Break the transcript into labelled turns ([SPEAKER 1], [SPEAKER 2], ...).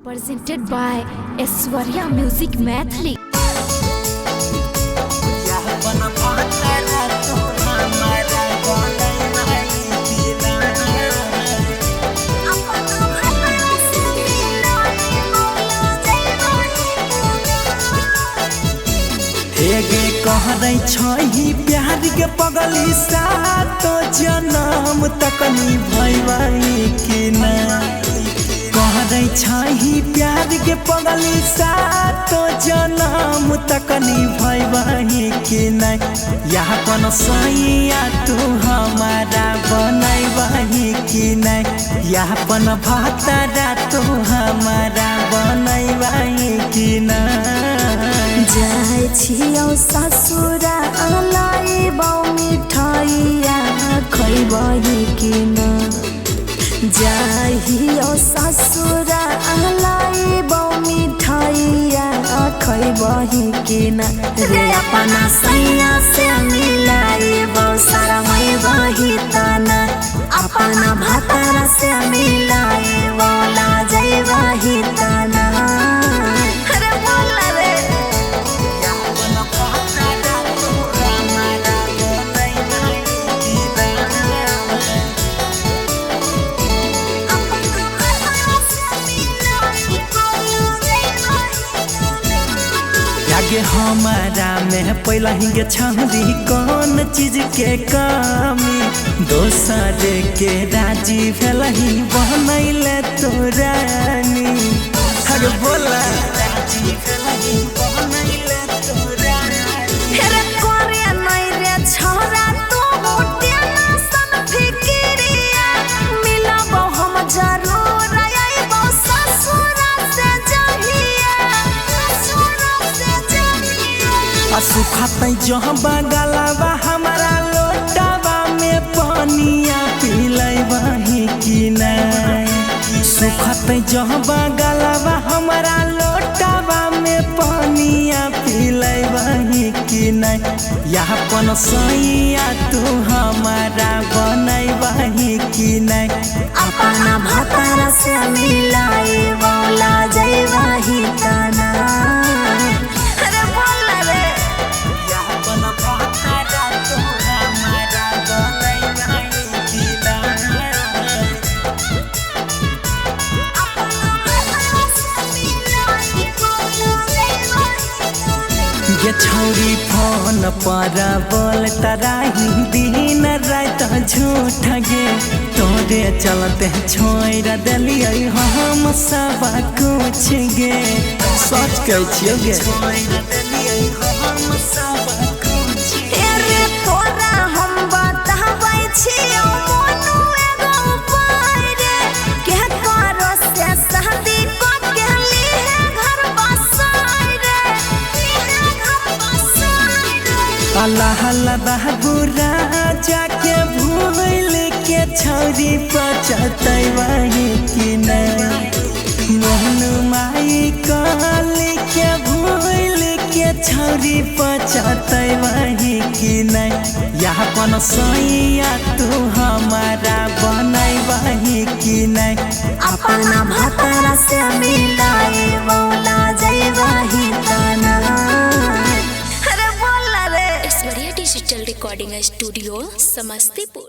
[SPEAKER 1] Presented by Aishwarya Music Mathli.
[SPEAKER 2] एगे कहरै छही प्यार के पगली सातो जन्म तकनी भइबै कि ना कहरै छही प्यार के पगली सातो जन्म तकनी भइबै कि ना यापन सैया तू हमारा बनैबै कि ना यापन भातारा तू हमारा बनैबै कि ना
[SPEAKER 3] जाय छियौ ससुरा लाइबौ मिठाइया खैबही कि न जाहियौ ससुरा लाइबौ मिठाइया खैबही कि न रे अपना सैया से मिलाइबौ शरमैबही तना अपना भातारा से मिलाइबौ लाजैबही तना।
[SPEAKER 2] आगे हमारा में पहला ही के छंदी कौन चीज के कमी दोसर के राजी भेल ही बनैले तो रानी अरे बोला राजी भेल ही बनैले तो रानी
[SPEAKER 3] रे कोरे नहीं रे छोरा तू टेंशन फिकिरिया मिलबो हम जरूर आइबो ससुरा से जहिया ससुरा से जहिया
[SPEAKER 2] सुखतै जहाँ बगलवा हमारा लोटावा में पानिया पिलैबही कि नहीं सुखतै जहाँ बगलवा हमारा लोटावा में पानिया पिलैबही कि नहीं यापन सैया तू हमारा बनैबही कि नहीं
[SPEAKER 3] अपना भातारा से मिलाइबौ लाजैबही तना।
[SPEAKER 2] ये छौरी फोन पर बोल तराही दिन रात झूठ गे तोरे चलते छोड़ दिलियै हम सब कुछ गे सच कहै छियै गे छोड़ दिलियै हम सब कुछ
[SPEAKER 3] रे तोरा हम बताबै छियौ मोनू एगो उपाय रे के करो से शादी को के लिए घर बसाई रे
[SPEAKER 2] अल्लाह अल्लाह बुरा जाके भूल के छौरी पचतैबही कि नहीं मोहन माई काल के भूल के छौरी पचतैबही कि नहीं यापन सैया तू हमारा बनैबही कि नहीं
[SPEAKER 3] अपना भातारा से मिलाइबौ लाजैबही तना।
[SPEAKER 1] Aishwarya Digital Recording Studio, Samastipur.